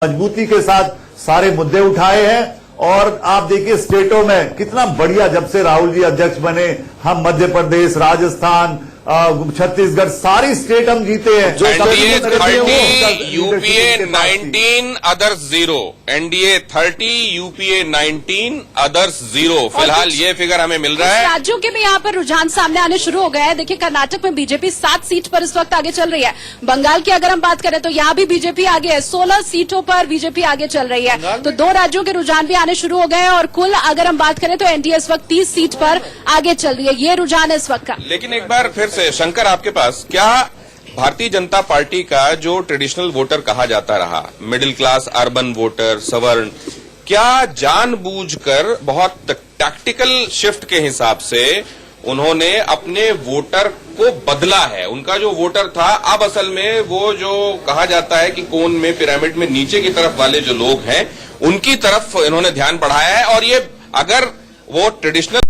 मजबूती के साथ सारे मुद्दे उठाए हैं और आप देखिए स्टेटों में कितना बढ़िया, जब से राहुल जी अध्यक्ष बने हम मध्य प्रदेश, राजस्थान, छत्तीसगढ़ सारी स्टेट हम जीते हैं। जो NDA 30, UPA 19, others 0। NDA 30, UPA 19, others 0। फिलहाल ये फिगर हमें मिल रहा है। राज्यों के भी यहाँ पर रुझान सामने आने शुरू हो गए हैं। देखिए कर्नाटक में बीजेपी 7 सीट पर इस वक्त आगे चल रही है। बंगाल की अगर हम बात करें तो यहाँ भी बीजेपी आगे है, 16 सीटों पर बीजेपी आगे चल रही है। तो 2 राज्यों के रुझान भी आने शुरू हो गए हैं और कुल अगर हम बात करें तो एनडीए इस वक्त 30 सीट पर आगे चल रही है। ये रुझान है इस वक्त का। लेकिन एक बार फिर से शंकर, आपके पास क्या भारतीय जनता पार्टी का जो ट्रेडिशनल वोटर कहा जाता रहा, मिडिल क्लास अर्बन वोटर, सवर्ण, क्या जानबूझकर बहुत टैक्टिकल शिफ्ट के हिसाब से उन्होंने अपने वोटर को बदला है? उनका जो वोटर था अब असल में वो जो कहा जाता है कि कोन में, पिरामिड में नीचे की तरफ वाले जो लोग हैं उनकी तरफ इन्होंने ध्यान बढ़ाया है। और ये अगर वो ट्रेडिशनल,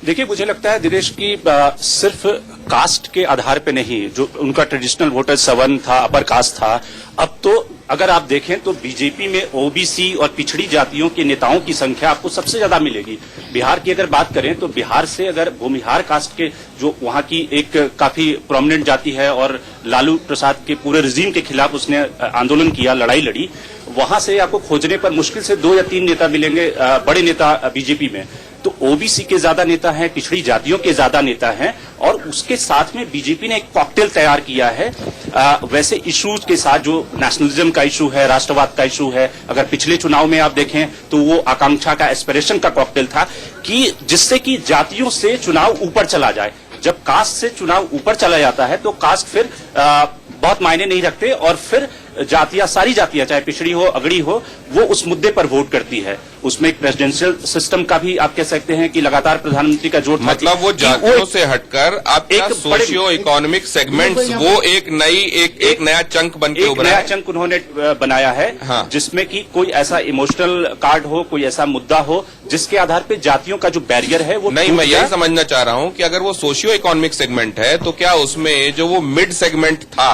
देखिए मुझे लगता है दिनेश की सिर्फ कास्ट के आधार पे नहीं, जो उनका ट्रेडिशनल वोटर सवर्ण था, अपर कास्ट था, अब तो अगर आप देखें तो बीजेपी में ओबीसी और पिछड़ी जातियों के नेताओं की संख्या आपको सबसे ज्यादा मिलेगी। बिहार की अगर बात करें तो बिहार से अगर भूमिहार कास्ट के जो वहां की एक काफी प्रोमिनेंट जाति है और लालू प्रसाद के पूरे रिजीम के खिलाफ उसने आंदोलन किया, लड़ाई लड़ी, वहां से आपको खोजने पर मुश्किल से 2 या 3 नेता मिलेंगे, बड़े नेता बीजेपी में। तो ओबीसी के ज्यादा नेता हैं, पिछड़ी जातियों के ज्यादा नेता हैं और उसके साथ में बीजेपी ने एक कॉकटेल तैयार किया है वैसे इश्यूज के साथ, जो नेशनलिज्म का इशू है, राष्ट्रवाद का इशू है। अगर पिछले चुनाव में आप देखें तो वो आकांक्षा का, एस्पिरेशन का कॉकटेल था कि जिससे कि जातियों से चुनाव ऊपर चला जाए। जब कास्ट से चुनाव ऊपर चला जाता है तो कास्ट फिर बहुत मायने नहीं रखते और फिर जातियां, सारी जातियां चाहे पिछड़ी हो, अगड़ी हो, वो उस मुद्दे पर वोट करती है। उसमें एक प्रेसिडेंशियल सिस्टम का भी आप कह सकते हैं कि लगातार प्रधानमंत्री का जोर था। मतलब वो जातियों से हटकर आपका सोशियो इकोनॉमिक सेगमेंट्स, वो एक नया चंक बन के उभरा है। नया चंक उन्होंने बनाया है। हाँ। जिसमें कि कोई ऐसा इमोशनल कार्ड हो, कोई ऐसा मुद्दा हो जिसके आधार पर जातियों का जो बैरियर है वो नहीं। मैं यही समझना चाह रहा हूं कि अगर वो सोशियो इकोनॉमिक सेगमेंट है तो क्या उसमें जो वो मिड सेगमेंट था,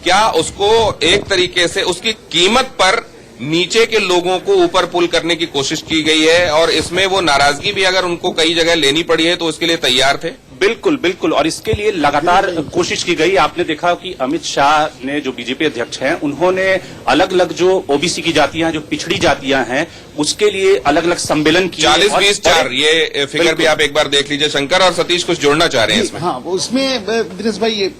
क्या उसको एक तरीके से उसकी कीमत पर नीचे के लोगों को ऊपर पुल करने की कोशिश की गई है? और इसमें वो नाराजगी भी अगर उनको कई जगह लेनी पड़ी है तो उसके लिए तैयार थे? बिल्कुल बिल्कुल, और इसके लिए लगातार कोशिश की गई। आपने देखा कि अमित शाह ने, जो बीजेपी अध्यक्ष हैं, उन्होंने अलग अलग जो ओबीसी की जातियां, जो पिछड़ी जातियां हैं, उसके लिए अलग अलग सम्मेलन किए। 40-20-4 ये फिगर भी आप एक बार देख लीजिए। शंकर और सतीश कुछ जोड़ना चाह रहे हैं इसमें? हाँ, उसमें दिनेश भाई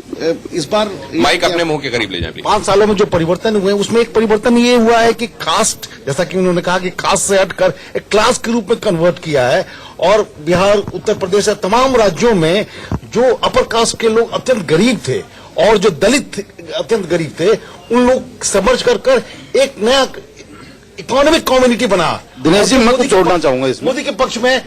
इस बार माइक अपने मुंह के करीब ले जाए। 5 सालों में जो परिवर्तन हुए उसमें एक परिवर्तन ये हुआ है कि कास्ट, जैसा कि उन्होंने कहा कि कास्ट से हटकर एक क्लास के रूप में कन्वर्ट किया है। और बिहार, उत्तर प्रदेश, तमाम राज्यों में जो अपर कास्ट के लोग अत्यंत गरीब थे और जो दलित अत्यंत गरीब थे, उन लोग समर्ज कर एक नया इकोनॉमिक कम्युनिटी बना। दिनेश जी, मैं कुछ जोड़ना चाहूंगा इसमें। मोदी के पक्ष में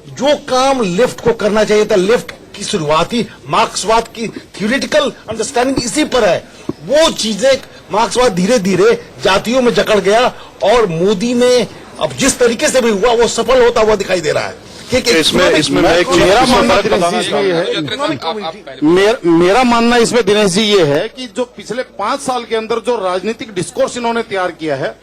जो काम लेफ्ट को करना चाहिए था, लेफ्ट की शुरुआती मार्क्सवाद की थ्योरेटिकल अंडरस्टैंडिंग इसी पर है, वो चीजें मार्क्सवाद धीरे धीरे जातियों में जकड़ गया और मोदी ने अब जिस तरीके से भी हुआ वो सफल होता हुआ दिखाई दे रहा है। इसमें मेरा मानना इसमें दिनेश जी ये है कि जो पिछले 5 साल के अंदर जो राजनीतिक डिस्कोर्स इन्होंने तैयार किया है,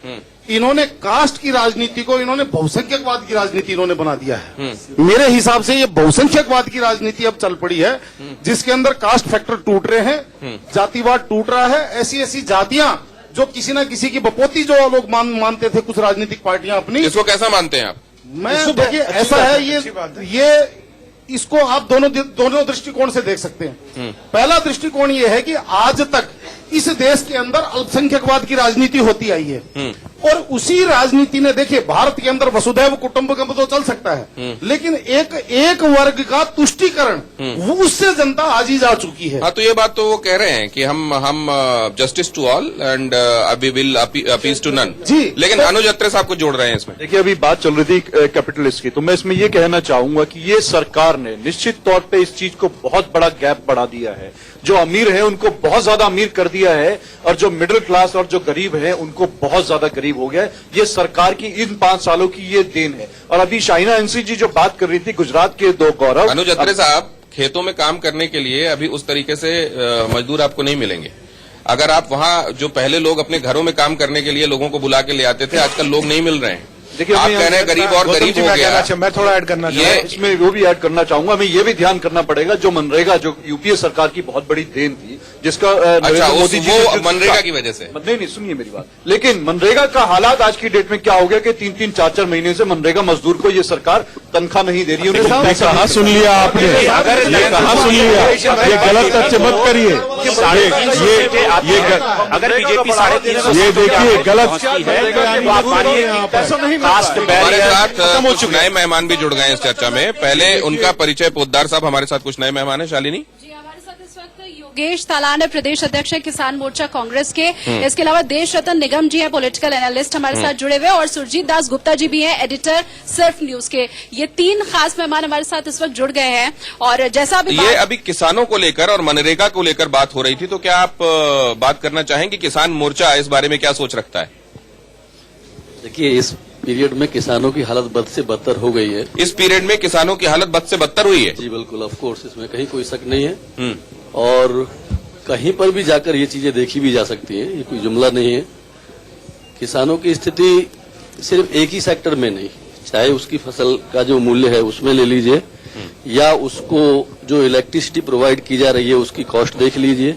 इन्होंने कास्ट की राजनीति को, इन्होंने बहुसंख्यकवाद की राजनीति इन्होंने बना दिया है। मेरे हिसाब से ये बहुसंख्यकवाद की राजनीति अब चल पड़ी है, जिसके अंदर कास्ट फैक्टर टूट रहे हैं, जातिवाद टूट रहा है। ऐसी ऐसी जातियां जो किसी न किसी की बपोती जो लोग मानते थे कुछ राजनीतिक पार्टियां अपनी, इसको कैसा मानते हैं आप? मैं देखिए ऐसा है, ये इसको आप दोनों दृष्टिकोण से देख सकते हैं। पहला दृष्टिकोण ये है कि आज तक इस देश के अंदर अल्पसंख्यकवाद की राजनीति होती आई है और उसी राजनीति ने, देखिए भारत के अंदर वसुधैव कुटुंबकम तो चल सकता है, लेकिन एक वर्ग का तुष्टीकरण, वो उससे जनता आज ही जा चुकी है। हाँ, तो ये बात तो वो कह रहे हैं कि हम justice to all and we will appease to none जी। लेकिन अनुज अत्रे साहब को जोड़ रहे हैं इसमें। देखिए, अभी बात चल रही थी कैपिटलिस्ट की, तो मैं इसमें ये कहना चाहूंगा कि ये सरकार ने निश्चित तौर पे इस चीज को बहुत बड़ा गैप बढ़ा दिया है। जो अमीर हैं उनको बहुत ज्यादा अमीर कर दिया है और जो मिडिल क्लास और जो गरीब हैं उनको बहुत ज्यादा गरीब हो गया है। ये सरकार की इन 5 सालों की ये देन है। और अभी शाइना एनसी जी जो बात कर रही थी गुजरात के 2 गौरव, अनुज अत्रे साहब, खेतों में काम करने के लिए अभी उस तरीके से मजदूर आपको नहीं मिलेंगे। अगर आप वहां जो पहले लोग अपने घरों में काम करने के लिए लोगों को बुला के ले आते थे, आजकल लोग नहीं मिल रहे हैं। देखिए, आप कह रहे हैं गरीब और गरीब हो गया। मैं थोड़ा ऐड करना चाहूंगा, इसमें वो भी ऐड करना चाहूंगा। हमें ये भी ध्यान करना पड़ेगा, जो मनरेगा, जो यूपीए सरकार की बहुत बड़ी देन थी, जिसका अच्छा, मोदी जी वो मनरेगा की वजह से नहीं, सुनिए मेरी बात। लेकिन मनरेगा का हालात आज की डेट में क्या हो गया कि 3-3, 4-4 महीने से मनरेगा मजदूर को ये सरकार तनख्वाह नहीं दे रही है। कहा सुन लिया आपने, ये कहा सुन लिया, ये गलत तथ्य मत करिए। अगर बीजेपी 350 ये देखिए गलत हमारे साथ कुछ नए मेहमान भी जुड़ गए हैं इस चर्चा में। पहले उनका परिचय, पोद्दार साहब हमारे साथ कुछ नए मेहमान हैं। शालिनी जी, हमारे साथ इस वक्त योगेश तालान है, प्रदेश अध्यक्ष है किसान मोर्चा कांग्रेस के। इसके अलावा देश रतन निगम जी हैं, पॉलिटिकल एनालिस्ट हमारे साथ जुड़े हुए, और सुरजीत दास गुप्ता जी भी हैं, एडिटर सिर्फ न्यूज के। ये 3 खास मेहमान हमारे साथ इस वक्त जुड़ गए हैं। और जैसा अभी किसानों को लेकर और मनरेगा को लेकर बात हो रही थी, तो क्या आप बात करना चाहेंगे? किसान मोर्चा इस बारे में क्या सोच रखता है? देखिए, इस पीरियड में किसानों की हालत बद से बदतर हो गई है। इस पीरियड में किसानों की हालत बद से बदतर हुई है? जी बिल्कुल, ऑफ कोर्स, इसमें कहीं कोई शक नहीं है। और कहीं पर भी जाकर ये चीजें देखी भी जा सकती हैं, ये कोई जुमला नहीं है। किसानों की स्थिति सिर्फ एक ही सेक्टर में नहीं, चाहे उसकी फसल का जो मूल्य है उसमें ले लीजिए, या उसको जो इलेक्ट्रिसिटी प्रोवाइड की जा रही है उसकी कॉस्ट देख लीजिए,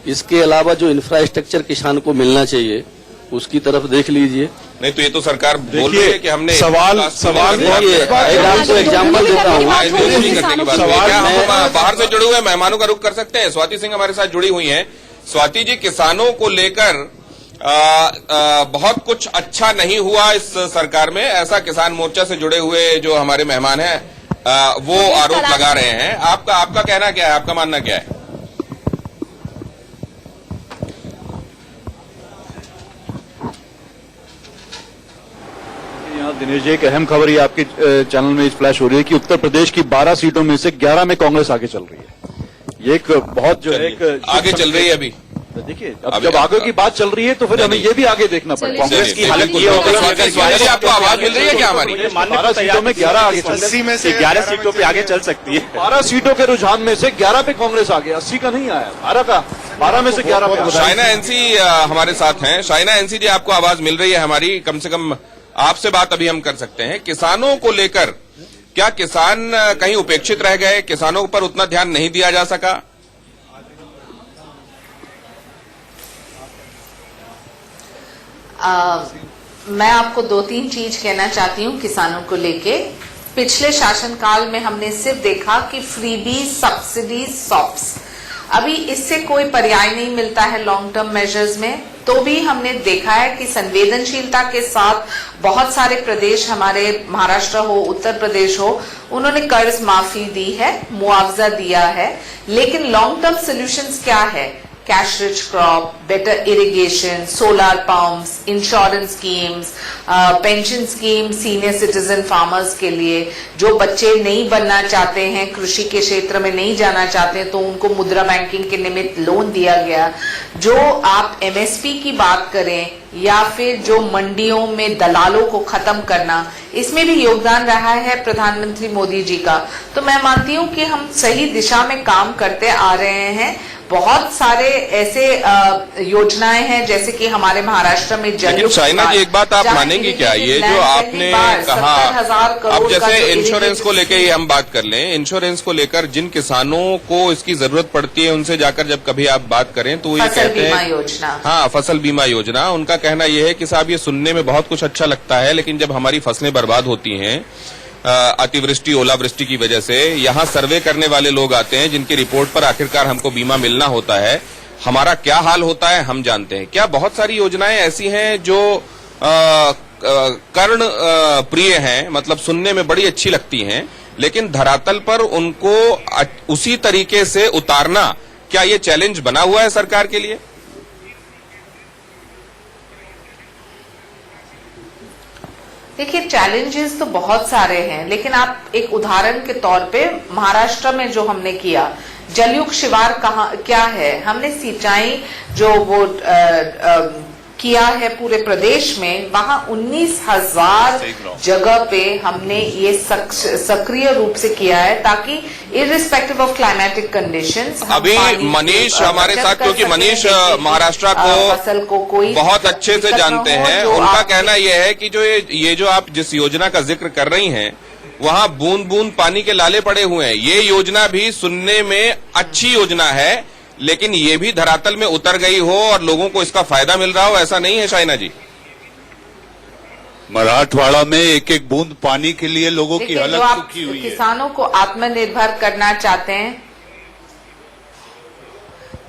इसके अलावा जो इंफ्रास्ट्रक्चर किसान को मिलना चाहिए उसकी तरफ देख लीजिए। नहीं तो ये तो सरकार बोल रही है कि हमने सवाल आपको एग्जाम्पल देता हूँ। क्या हम बाहर से जुड़े हुए मेहमानों का रुख कर सकते हैं? स्वाति सिंह हमारे साथ जुड़ी हुई हैं। स्वाति जी, किसानों को लेकर बहुत कुछ अच्छा नहीं हुआ इस सरकार में, ऐसा किसान मोर्चा से जुड़े हुए जो हमारे मेहमान हैं वो आरोप लगा रहे हैं। आपका कहना क्या है, आपका मानना क्या है? दिनेश जी, एक अहम खबर ये आपके चैनल में फ्लैश हो रही है कि उत्तर प्रदेश की 12 सीटों में से 11 में कांग्रेस आगे चल रही है। ये एक बहुत जो है एक आगे चल रही है अभी। देखिए, अब जब आगे की बात चल रही है तो फिर हमें ये भी आगे देखना पड़ेगा। कांग्रेस की हालत ये हो गई, आपको आवाज मिल रही है क्या हमारी? 12 सीटों में 11 आगे, 11 सीटों पे आगे चल सकती है। 12 सीटों के रुझान में से 11 पे कांग्रेस आगे, 80 का नहीं आया, 12 में से 11 पे। शाइना एनसी हमारे साथ हैं। शाइना एनसी जी, आपको आवाज मिल रही है हमारी? कम से कम आपसे बात अभी हम कर सकते हैं। किसानों को लेकर क्या किसान कहीं उपेक्षित रह गए? किसानों पर उतना ध्यान नहीं दिया जा सका? मैं आपको 2-3 चीज कहना चाहती हूँ किसानों को लेके। पिछले शासनकाल में हमने सिर्फ देखा कि फ्रीबी, सब्सिडी, सॉप्स, अभी इससे कोई पर्याय नहीं मिलता है लॉन्ग टर्म मेजर्स में। तो भी हमने देखा है कि संवेदनशीलता के साथ बहुत सारे प्रदेश, हमारे महाराष्ट्र हो, उत्तर प्रदेश हो, उन्होंने कर्ज माफी दी है, मुआवजा दिया है। लेकिन लॉन्ग टर्म सॉल्यूशंस क्या है? Cash rich crop, better irrigation, solar pumps, insurance schemes, pension scheme senior citizen farmers के लिए। जो बच्चे नहीं बनना चाहते हैं, कृषि के क्षेत्र में नहीं जाना चाहते हैं, तो उनको मुद्रा बैंकिंग के निमित्त लोन दिया गया। जो आप एमएसपी की बात करें या फिर जो मंडियों में दलालों को खत्म करना, इसमें भी योगदान रहा है प्रधानमंत्री मोदी जी का। तो मैं मानती हूँ कि हम सही दिशा में काम करते आ रहे हैं। बहुत सारे ऐसे योजनाएं हैं, जैसे कि हमारे महाराष्ट्र में लेकिन शाइना जी, एक बात आप मानेंगी क्या? ये जो आपने कहा, अब जैसे इंश्योरेंस को लेकर ही हम बात कर लें, इंश्योरेंस को लेकर जिन किसानों को इसकी जरूरत पड़ती है उनसे जाकर जब कभी आप बात करें तो ये कहते हैं योजना, हाँ, फसल बीमा योजना। उनका कहना यह है कि साहब ये सुनने में बहुत कुछ अच्छा लगता है, लेकिन जब हमारी फसलें बर्बाद होती हैं अतिवृष्टि, ओलावृष्टि की वजह से, यहाँ सर्वे करने वाले लोग आते हैं जिनकी रिपोर्ट पर आखिरकार हमको बीमा मिलना होता है, हमारा क्या हाल होता है हम जानते हैं। क्या बहुत सारी योजनाएं ऐसी हैं जो कर्ण प्रिय हैं, मतलब सुनने में बड़ी अच्छी लगती हैं, लेकिन धरातल पर उनको उसी तरीके से उतारना, क्या ये चैलेंज बना हुआ है सरकार के लिए? देखिए, चैलेंजेस तो बहुत सारे हैं, लेकिन आप एक उदाहरण के तौर पे महाराष्ट्र में जो हमने किया, जलयुक्त शिवार क्या है, हमने सिंचाई जो वो किया है पूरे प्रदेश में, वहां 19,000 जगह पे हमने ये सक्रिय रूप से किया है, ताकि इररिस्पेक्टिव ऑफ क्लाइमेटिक कंडीशंस अभी मनीष हमारे साथ, क्योंकि मनीष महाराष्ट्र को फसल को कोई बहुत अच्छे से जानते हैं। उनका कहना यह है कि जो ये जो आप जिस योजना का जिक्र कर रही हैं, वहां बूंद बूंद पानी के लाले पड़े हुए हैं। ये योजना भी सुनने में अच्छी योजना है, लेकिन ये भी धरातल में उतर गई हो और लोगों को इसका फायदा मिल रहा हो, ऐसा नहीं है शाइना जी? मराठवाड़ा में एक एक बूंद पानी के लिए लोगों की जो हालत आप दुखी हुई है। किसानों को आत्मनिर्भर करना चाहते हैं,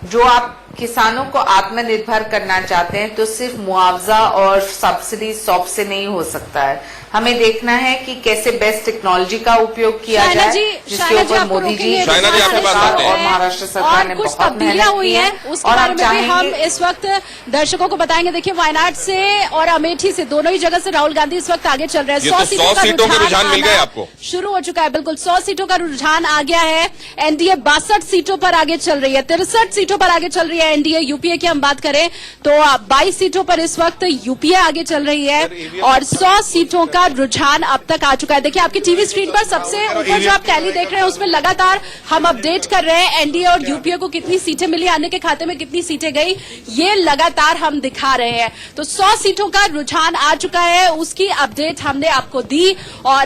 जो आप किसानों को आत्मनिर्भर करना चाहते हैं, तो सिर्फ मुआवजा और सब्सिडी सॉप से नहीं हो सकता है। हमें देखना है कि कैसे बेस्ट टेक्नोलॉजी का उपयोग किया जाए, जिसके ऊपर मोदी जी और महाराष्ट्र सरकार ने कुछ बहुत तब्दीलियां हुई हैं, उसके बारे में भी हम चाहेंगे। इस वक्त दर्शकों को बताएंगे। देखिए, वायनाड से और अमेठी से, दोनों ही जगह से राहुल गांधी इस वक्त आगे चल रहे हैं। 100 सीटों के रुझान मिल गए आपको? शुरू हो चुका है, बिल्कुल 100 सीटों का रुझान आ गया है। एनडीए 62 सीटों पर आगे चल रही है, 63 सीटों पर आगे चल रही है एनडीए। यूपीए की हम बात करें तो 22 सीटों पर इस वक्त यूपीए आगे चल रही है, और 100 सीटों का रुझान अब तक आ चुका है। देखिए, आपकी टीवी स्क्रीन पर सबसे ऊपर जो आप टैली देख रहे हैं, उसमें लगातार हम अपडेट कर रहे हैं एनडीए और यूपीए को कितनी सीटें मिली, आने के खाते में कितनी सीटें गई, ये लगातार हम दिखा रहे हैं। तो 100 सीटों का रुझान आ चुका है, उसकी अपडेट हमने आपको दी। और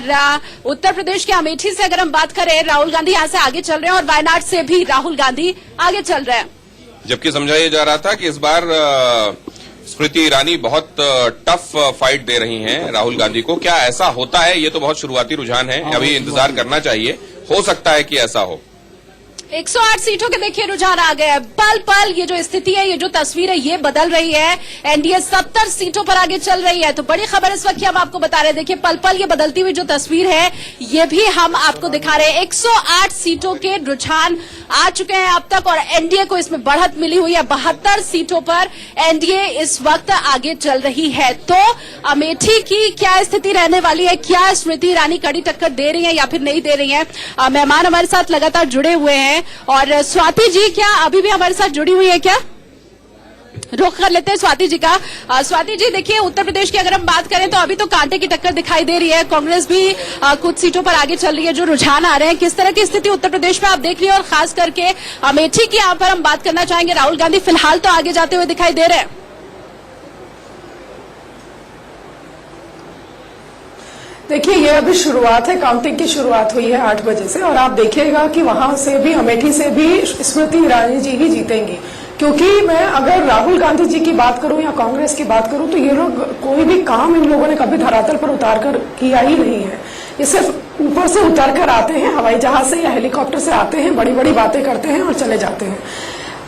उत्तर प्रदेश के अमेठी से अगर हम बात करें, राहुल गांधी यहां से आगे चल रहे हैं, और वायनाड से भी राहुल गांधी आगे चल रहे हैं। जबकि समझाया जा रहा था कि इस बार स्मृति ईरानी बहुत टफ फाइट दे रही हैं राहुल गांधी को। क्या ऐसा होता है? ये तो बहुत शुरुआती रुझान है, अभी इंतजार करना चाहिए, हो सकता है कि ऐसा हो। 108 सीटों के देखिए रुझान आ गए। पल पल ये जो स्थिति है, ये जो तस्वीर है, ये बदल रही है। एनडीए 70 सीटों पर आगे चल रही है। तो बड़ी खबर इस वक्त की हम आपको बता रहे हैं। देखिए, पल पल ये बदलती हुई जो तस्वीर है, ये भी हम आपको दिखा रहे हैं। 108 सीटों के रुझान आ चुके हैं अब तक, और एनडीए को इसमें बढ़त मिली हुई है। 72 सीटों पर एनडीए इस वक्त आगे चल रही है। तो अमेठी की क्या स्थिति रहने वाली है? क्या स्मृति ईरानी कड़ी टक्कर दे रही है या फिर नहीं दे रही है? मेहमान हमारे साथ लगातार जुड़े हुए हैं, और स्वाति जी क्या अभी भी हमारे साथ जुड़ी हुई है? क्या रुख कर लेते हैं स्वाति जी का। स्वाति जी, देखिए, उत्तर प्रदेश की अगर हम बात करें तो अभी तो कांटे की टक्कर दिखाई दे रही है। कांग्रेस भी कुछ सीटों पर आगे चल रही है। जो रुझान आ रहे हैं, किस तरह की स्थिति उत्तर प्रदेश में आप देख रही है? और खास करके अमेठी की यहाँ पर हम बात करना चाहेंगे। राहुल गांधी फिलहाल तो आगे जाते हुए दिखाई दे रहे हैं। देखिए, ये अभी शुरुआत है, काउंटिंग की शुरुआत हुई है 8 बजे से, और आप देखिएगा कि वहां से भी, अमेठी से भी स्मृति ईरानी जी ही जीतेंगी। क्योंकि मैं अगर राहुल गांधी जी की बात करूं या कांग्रेस की बात करूं, तो ये लोग कोई भी काम इन लोगों ने कभी धरातल पर उतार कर किया ही नहीं है। ये सिर्फ ऊपर से उतर कर आते हैं, हवाई जहाज से या हेलीकॉप्टर से आते हैं, बड़ी बड़ी बातें करते हैं और चले जाते हैं।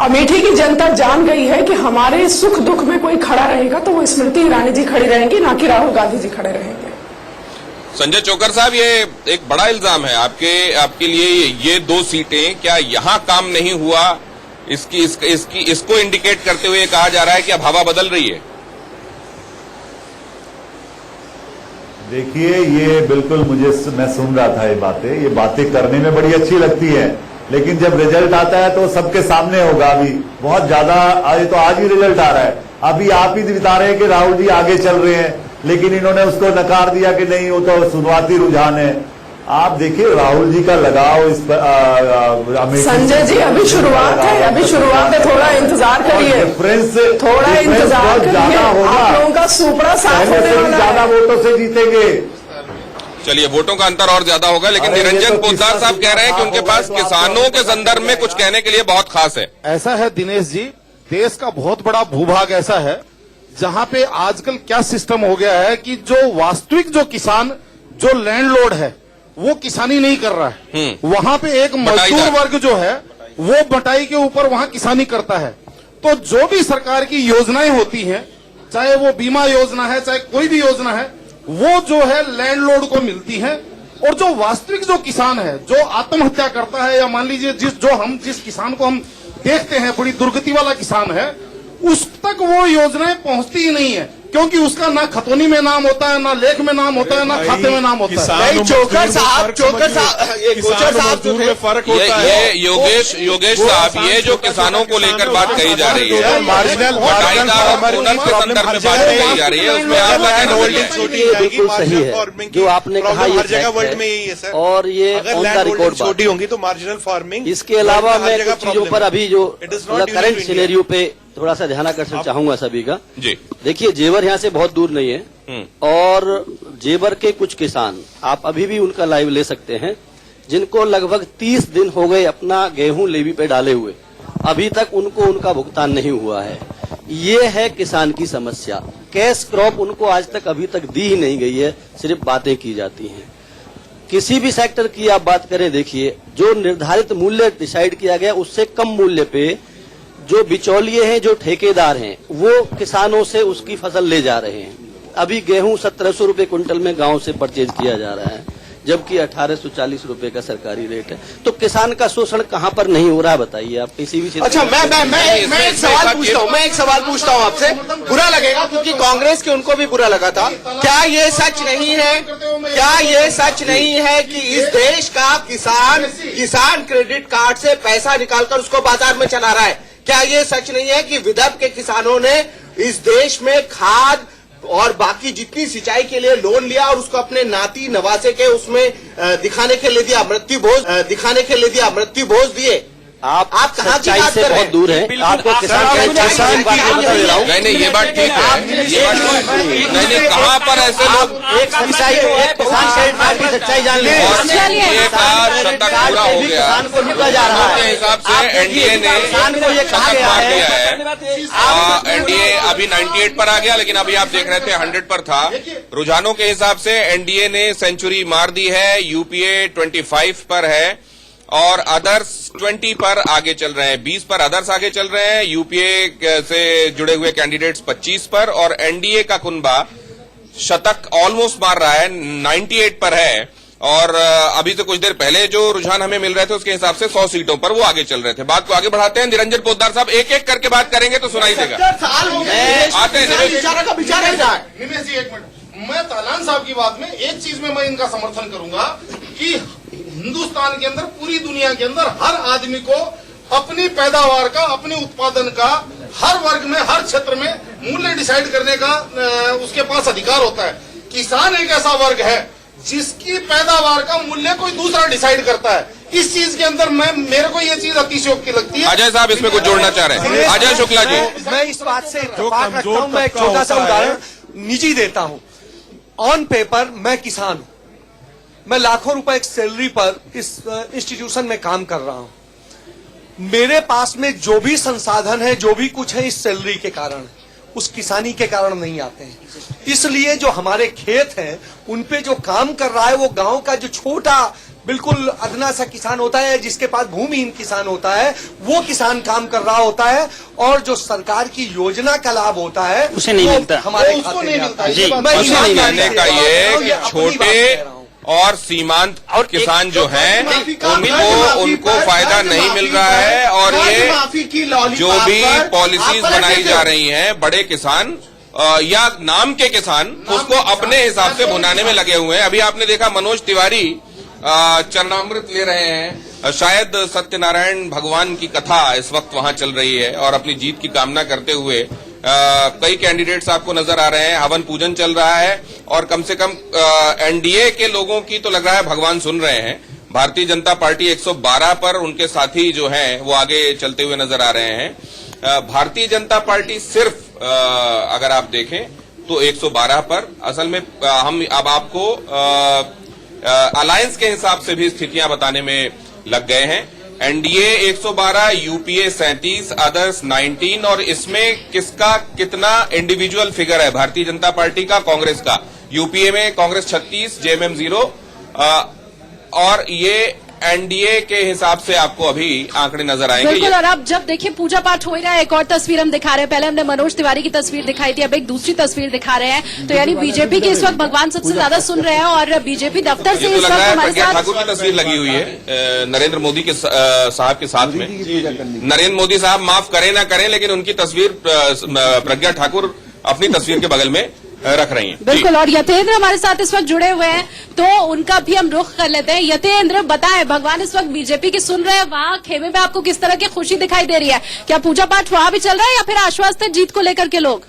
अमेठी की जनता जान गई है कि हमारे सुख दुख में कोई खड़ा रहेगा तो वो स्मृति ईरानी जी खड़ी रहेंगी, ना कि राहुल गांधी जी खड़े रहेंगे। संजय चोकर साहब, ये एक बड़ा इल्जाम है आपके लिए। ये 2 सीटें, क्या यहां काम नहीं हुआ, इसको इंडिकेट करते हुए कहा जा रहा है कि अब हवा बदल रही है? देखिए, ये बिल्कुल मैं सुन रहा था ये बातें करने में बड़ी अच्छी लगती है, लेकिन जब रिजल्ट आता है तो सबके सामने होगा। अभी बहुत ज्यादा, तो आज ही रिजल्ट आ रहा है। अभी आप ही बता रहे हैं कि राहुल जी आगे चल रहे हैं, लेकिन इन्होंने उसको नकार दिया कि नहीं, वो तो शुरुआती रुझान है। आप देखिए, राहुल जी का लगाव इस पर संजय जी, अभी शुरुआत है, थोड़ा इंतजार करिए, थोड़ा इंतजार करिए, आप लोगों का सुपड़ा साफ होने वाला है। ज्यादा वोटों से जीतेंगे। चलिए, वोटों का अंतर और ज्यादा होगा, लेकिन निरंजन पोद्दार साहब कह रहे हैं कि उनके पास किसानों के संदर्भ में कुछ कहने के लिए बहुत खास है। ऐसा है दिनेश जी, देश का बहुत बड़ा भूभाग ऐसा है जहां पे आजकल क्या सिस्टम हो गया है कि जो वास्तविक जो किसान, जो लैंडलॉर्ड है, वो किसानी नहीं कर रहा है। वहां पे एक मजदूर वर्ग जो है, वो बटाई के ऊपर वहां किसानी करता है। तो जो भी सरकार की योजनाएं होती हैं, चाहे वो बीमा योजना है, चाहे कोई भी योजना है, वो जो है लैंडलॉर्ड को मिलती है। और जो वास्तविक जो किसान है, जो आत्महत्या करता है, या मान लीजिए जिस किसान को हम देखते हैं बड़ी दुर्गति वाला किसान है, उस तक वो योजनाएं पहुंचती ही नहीं है। क्योंकि उसका ना खतौनी में नाम होता है, ना लेख में नाम होता है, ना खाते में नाम होता है। नहीं, चोकर साहब गोचर साहब जो थे फर्क होता है। ये योगेश साहब, ये जो किसानों को लेकर बात कही जा रही है, मार्जिनल बटाईदार और ओनर के संदर्भ में बात कही जा रही है, उसमें आप क्या नजरिया है? छोटी बिल्कुल सही है जो आपने कहा, ये हर जगह वर्ल्ड में यही है सर। और ये ऑन द रिकॉर्ड छोटी होंगी तो मार्जिनल फार्मिंग। इसके अलावा मैं कुछ चीजों पर अभी जो करंट सिनेरियो पे थोड़ा सा ध्यान आकर्षण चाहूंगा सभी का। जी देखिए, जेवर यहाँ से बहुत दूर नहीं है और जेवर के कुछ किसान, आप अभी भी उनका लाइव ले सकते हैं, जिनको लगभग 30 दिन हो गए अपना गेहूं लेवी पे डाले हुए, अभी तक उनको उनका भुगतान नहीं हुआ है। ये है किसान की समस्या। कैश क्रॉप उनको आज तक अभी तक दी ही नहीं गई है, सिर्फ बातें की जाती हैं। किसी भी सेक्टर की आप बात करें, देखिए जो निर्धारित मूल्य डिसाइड किया गया उससे कम मूल्य पे जो बिचौलिए हैं, जो ठेकेदार हैं, वो किसानों से उसकी फसल ले जा रहे हैं। अभी गेहूं 1700 रुपए क्विंटल में गांव से परचेज किया जा रहा है, जबकि 1840 रुपए का सरकारी रेट है। तो किसान का शोषण कहां पर नहीं हो रहा है, बताइए आप किसी भी। अच्छा, मैं एक सवाल पूछता हूं आपसे। बुरा लगेगा क्योंकि कांग्रेस के उनको भी बुरा लगा था। क्या ये सच नहीं है कि इस देश का किसान क्रेडिट कार्ड से पैसा निकालकर उसको बाजार में चला रहा है? क्या ये सच नहीं है कि विदर्भ के किसानों ने इस देश में खाद और बाकी जितनी सिंचाई के लिए लोन लिया और उसको अपने नाती नवासे के उसमें दिखाने के लिए दिया, मृत्यु भोज दिए? आप कहाँ की बात कर रहे हैं? बहुत दूर है। आपको किसान की बात नहीं बता रहा हूँ। नहीं, ये बात ठीक है। ये बात नहीं, कहाँ पर ऐसे लोग एक सच्चाई, एक किसान क्रेडिट कार्ड की सच्चाई जान ली। एक शतक पूरा हो गया, किसान को लूटा जा रहा है। के हिसाब से एनडीए ने किसान को ये कहा शतक गया मार दिया है। एनडीए अभी 98 पर आ गया, लेकिन अभी आप देख रहे थे 100 पर था। रुझानों के हिसाब से एनडीए ने सेंचुरी मार दी है, यूपीए 25 पर है और अदर्स 20 पर आगे चल रहे हैं। 20 पर अदर्स आगे चल रहे हैं, यूपीए से जुड़े हुए कैंडिडेट्स 25 पर, और एनडीए का कुनबा शतक ऑलमोस्ट मार रहा है, 98 पर है। और अभी तो कुछ देर पहले जो रुझान हमें मिल रहे थे उसके हिसाब से 100 सीटों पर वो आगे चल रहे थे। बात को आगे बढ़ाते हैं। निरंजन पोद्दार साहब एक एक करके बात करेंगे तो सुनाई देगा। आते हैं निमेश जी, एक मिनट। मैं तालान साहब की बात में एक चीज में मैं इनका समर्थन करूंगा कि हिंदुस्तान के अंदर, पूरी दुनिया के अंदर हर आदमी को अपनी पैदावार का, अपने उत्पादन का हर वर्ग में, हर क्षेत्र में मूल्य डिसाइड करने का उसके पास अधिकार होता है। किसान एक ऐसा वर्ग है जिसकी पैदावार का मूल्य कोई दूसरा डिसाइड करता है। इस चीज के अंदर मेरे को ये चीज अतिशयोक्ति लगती है। अजय साहब इसमें कुछ जोड़ना चाह रहे हैं? अजय शुक्ला जी। मैं इस बात से इत्तेफाक रखता हूं। मैं एक छोटा सा उदाहरण निजी देता हूं। ऑन पेपर मैं किसान हूं, मैं लाखों रुपए एक सैलरी पर इस इंस्टीट्यूशन में काम कर रहा हूं। मेरे पास में जो भी संसाधन है, जो भी कुछ है, इस सैलरी के कारण, उस किसानी के कारण नहीं आते हैं। इसलिए जो हमारे खेत हैं उन पे जो काम कर रहा है वो गांव का जो छोटा बिल्कुल अदना सा किसान होता है, जिसके पास भूमिहीन किसान होता है, वो किसान काम कर रहा होता है और जो सरकार की योजना का लाभ होता है उसे नहीं मिलता, हमारे खाते में आता है। कहने का ये छोटे और सीमांत और किसान जो हैं उनको फायदा नहीं मिल रहा है, और ये जो भी पॉलिसीज बनाई जा रही हैं, बड़े किसान या नाम के किसान उसको अपने हिसाब से भुनाने में लगे हुए हैं। अभी आपने देखा मनोज तिवारी चरणामृत ले रहे हैं, शायद सत्यनारायण भगवान की कथा इस वक्त वहां चल रही है, और अपनी जीत की कामना करते हुए कई कैंडिडेट्स आपको नजर आ रहे हैं, हवन पूजन चल रहा है, और कम से कम एनडीए के लोगों की तो लग रहा है भगवान सुन रहे हैं। भारतीय जनता पार्टी 112 पर, उनके साथी जो हैं वो आगे चलते हुए नजर आ रहे हैं। भारतीय जनता पार्टी सिर्फ अगर आप देखें तो 112 पर, असल में हम अब आपको अलायंस के हिसाब से भी स्थितियां बताने में लग गए हैं। एनडीए 112, यूपीए 37, अदर्स 19, और इसमें किसका कितना इंडिविजुअल फिगर है? भारतीय जनता पार्टी का, कांग्रेस का। यूपीए में कांग्रेस 36, जेएमएम 0, और ये एनडीए के हिसाब से आपको अभी आंकड़े नजर आएंगे। बिल्कुल, और अब जब देखिए पूजा पाठ हो ही रहा है, एक और तस्वीर हम दिखा रहे हैं। पहले हमने मनोज तिवारी की तस्वीर दिखाई थी, अब एक दूसरी तस्वीर दिखा रहे हैं। तो यानी बीजेपी के इस वक्त भगवान सबसे ज्यादा सुन रहे हैं, और बीजेपी दफ्तर से इस वक्त हमारे साथ ठाकुर की तस्वीर लगी हुई है नरेंद्र मोदी के साहब के साथ में। नरेंद्र मोदी साहब माफ करें ना करें, लेकिन उनकी तस्वीर प्रज्ञा ठाकुर अपनी तस्वीर के बगल में रख रही हैं। बिल्कुल। और यतेंद्र हमारे साथ इस वक्त जुड़े हुए हैं, तो उनका भी हम रुख कर लेते हैं। यतेंद्र, बताएं, भगवान इस वक्त बीजेपी की सुन रहे हैं, वहां खेमे में आपको किस तरह की खुशी दिखाई दे रही है? क्या पूजा पाठ वहां भी चल रहा है या फिर आश्वस्त है जीत को लेकर के लोग?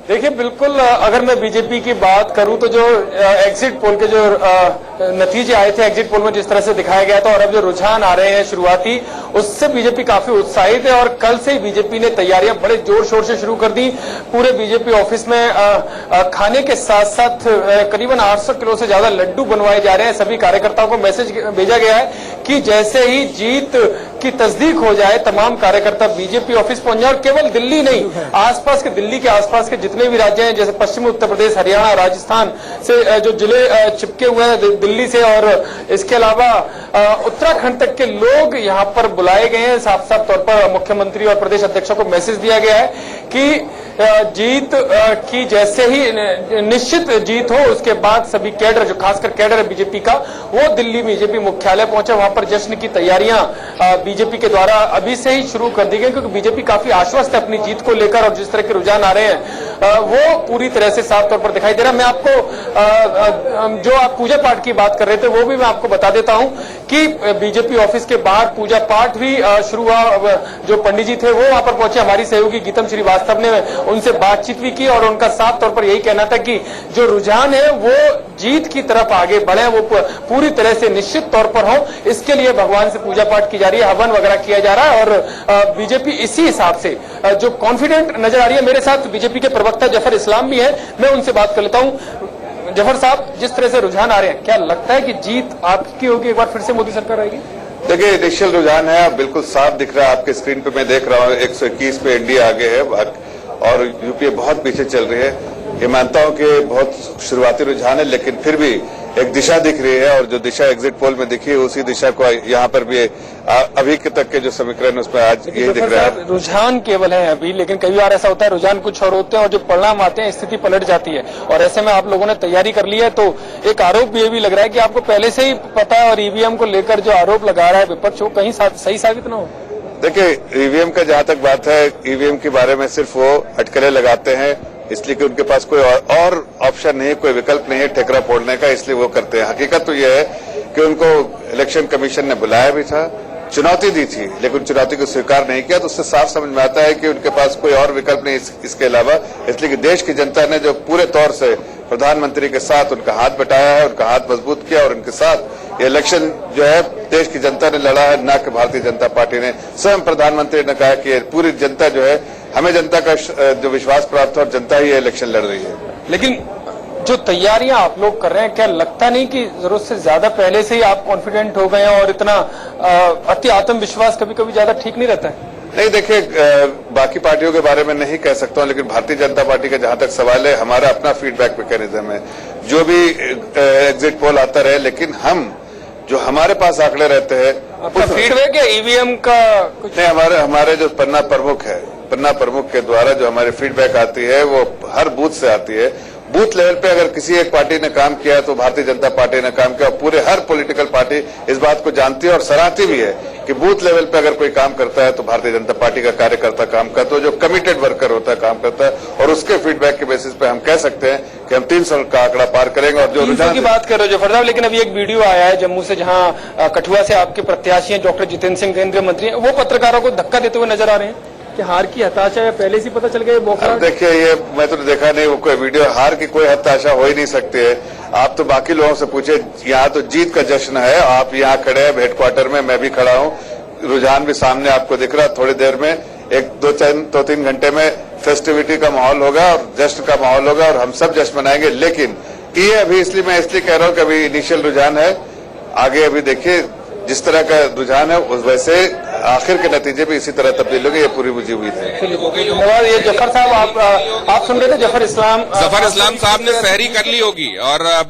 देखिए, बिल्कुल अगर मैं बीजेपी की बात करूं तो जो एग्जिट पोल के जो नतीजे आए थे एग्जिट पोल में जिस तरह से दिखाया गया था और अब जो रुझान आ रहे हैं शुरुआती, उससे बीजेपी काफी उत्साहित है और कल से ही बीजेपी ने तैयारियां बड़े जोर शोर से शुरू कर दी। पूरे बीजेपी ऑफिस में खाने के साथ साथ करीबन 800 किलो से ज्यादा लड्डू बनवाए जा रहे हैं। सभी कार्यकर्ताओं को मैसेज भेजा गया है कि जैसे ही जीत की तस्दीक हो जाए तमाम कार्यकर्ता बीजेपी ऑफिस पहुंच जाए। और केवल दिल्ली नहीं, आसपास के दिल्ली के आसपास के जितने भी राज्य हैं, जैसे पश्चिमी उत्तर प्रदेश, हरियाणा, राजस्थान से जो जिले चिपके हुए हैं दिल्ली से, और इसके अलावा उत्तराखंड तक के लोग यहाँ पर बुलाए गए हैं। साफ साफ तौर पर मुख्यमंत्री और प्रदेश अध्यक्षों को मैसेज दिया गया है कि जीत की जैसे ही निश्चित जीत हो उसके बाद सभी कैडर, जो खासकर कैडर है बीजेपी का, वो दिल्ली बीजेपी मुख्यालय पहुंचे। वहां पर जश्न की तैयारियां बीजेपी के द्वारा अभी से ही शुरू कर दी गई, क्योंकि बीजेपी काफी आश्वस्त है अपनी जीत को लेकर और जिस तरह के रुझान आ रहे हैं वो पूरी तरह से साफ तौर पर दिखाई दे रहा है। मैं आपको जो आप पूजा पाठ की बात कर रहे थे वो भी मैं आपको बता देता हूं कि बीजेपी ऑफिस के बाहर पूजा पाठ भी शुरू हुआ। जो पंडित जी थे वो वहां पर पहुंचे। हमारी सहयोगी गीतम श्रीवास्तव ने उनसे बातचीत भी की और उनका साफ तौर पर यही कहना था कि जो रुझान है वो जीत की तरफ आगे बढ़े, वो पूरी तरह से निश्चित तौर पर हो, इसके लिए भगवान से पूजा पाठ की जा रही है, हवन वगैरह किया जा रहा है और बीजेपी इसी हिसाब से जो कॉन्फिडेंट नजर आ रही है। मेरे साथ बीजेपी के प्रवक्ता जफर इस्लाम भी है, मैं उनसे बात कर लेता हूं। जफर साहब, जिस तरह से रुझान आ रहे हैं, क्या लगता है कि जीत आपकी होगी, एक बार फिर से मोदी सरकार आएगी? देखिए, इनिशियल रुझान है, बिल्कुल साफ दिख रहा है आपके स्क्रीन पे, मैं देख रहा हूँ 121 पे एनडीए आगे है और यूपीए बहुत पीछे चल रही है। ये मानता हूं कि बहुत शुरुआती रुझान है, लेकिन फिर भी एक दिशा दिख रही है और जो दिशा एग्जिट पोल में दिखी है उसी दिशा को यहाँ पर भी अभी तक के जो समीकरण उसमें आज ये दिख रहा है। रुझान केवल है अभी, लेकिन कई बार ऐसा होता है रुझान कुछ और होते हैं और जो परिणाम आते हैं स्थिति पलट जाती है। और ऐसे में आप लोगों ने तैयारी कर ली है, तो एक आरोप ये भी लग रहा है कि आपको पहले से ही पता है और ईवीएम को लेकर जो आरोप लगा रहा है विपक्ष, वो कहीं सही साबित न हो। देखिए, ईवीएम का जहां तक बात है, ईवीएम के बारे में सिर्फ वो अटकलें लगाते हैं इसलिए कि उनके पास कोई और ऑप्शन नहीं है, कोई विकल्प नहीं है ठेकरा फोड़ने का, इसलिए वो करते हैं। हकीकत तो यह है कि उनको इलेक्शन कमीशन ने बुलाया भी था, चुनौती दी थी, लेकिन चुनौती को स्वीकार नहीं किया, तो उससे साफ समझ में आता है कि उनके पास कोई और विकल्प नहीं इसके अलावा। इसलिए कि देश की जनता ने जो पूरे तौर से प्रधानमंत्री के साथ उनका हाथ बटाया है, उनका हाथ मजबूत किया और उनके साथ ये इलेक्शन जो है देश की जनता ने लड़ा है, न कि भारतीय जनता पार्टी ने। स्वयं प्रधानमंत्री ने कहा कि पूरी जनता जो है, हमें जनता का जो विश्वास प्राप्त हो और जनता ही ये इलेक्शन लड़ रही है। लेकिन जो तैयारियां आप लोग कर रहे हैं, क्या लगता नहीं कि जरूरत से ज्यादा पहले से ही आप कॉन्फिडेंट हो गए हैं और इतना अति आत्मविश्वास कभी कभी ज्यादा ठीक नहीं रहता है? नहीं, देखिए, बाकी पार्टियों के बारे में नहीं कह सकता हूं, लेकिन भारतीय जनता पार्टी का जहां तक सवाल है, हमारा अपना फीडबैक मैकेनिज्म है। जो भी एग्जिट पोल आता रहे, लेकिन हम जो हमारे पास आंकड़े रहते हैं, आपका फीडबैक या ईवीएम का कुछ? नहीं, हमारे जो पन्ना प्रमुख के द्वारा जो हमारी फीडबैक आती है वो हर बूथ से आती है। बूथ लेवल पे अगर किसी एक पार्टी ने काम किया तो भारतीय जनता पार्टी ने काम किया, और पूरे हर पॉलिटिकल पार्टी इस बात को जानती है और सराहती भी है कि बूथ लेवल पे अगर कोई काम करता है तो भारतीय जनता पार्टी का कार्यकर्ता काम करता है, जो कमिटेड वर्कर होता है काम करता है, और उसके फीडबैक के बेसिस पे हम कह सकते हैं कि हम 300 का आंकड़ा पार करेंगे। और जो 300 की बात कर रहे हो जफर साहब, लेकिन अभी एक वीडियो आया है जम्मू से, जहां कठुआ से आपके प्रत्याशी हैं डॉक्टर जितेंद्र सिंह, केंद्रीय मंत्री हैं, वो पत्रकारों को धक्का देते हुए नजर आ रहे हैं कि हार की हताशा है, पहले से पता चल गया। देखिए, ये मैं तो देखा नहीं वो कोई वीडियो, हार की कोई हताशा हो ही नहीं सकती है। आप तो बाकी लोगों से पूछे, यहाँ तो जीत का जश्न है। आप यहाँ खड़े हैं हेडक्वार्टर में, मैं भी खड़ा हूँ, रुझान भी सामने आपको दिख रहा है। थोड़ी देर में दो तीन घंटे में फेस्टिविटी का माहौल होगा और जश्न का माहौल होगा और हम सब जश्न मनाएंगे। लेकिन ये अभी मैं इसलिए कह रहा हूँ कि अभी इनिशियल रुझान है, आगे अभी देखिए जिस तरह का रुझान है उस वैसे आखिर के नतीजे भी इसी तरह तब्दील होंगे, ये पूरी मुझे उम्मीद है। धन्यवाद। ये जफर साहब, आप सुन रहे थे जफर इस्लाम साहब ने सहरी कर ली होगी और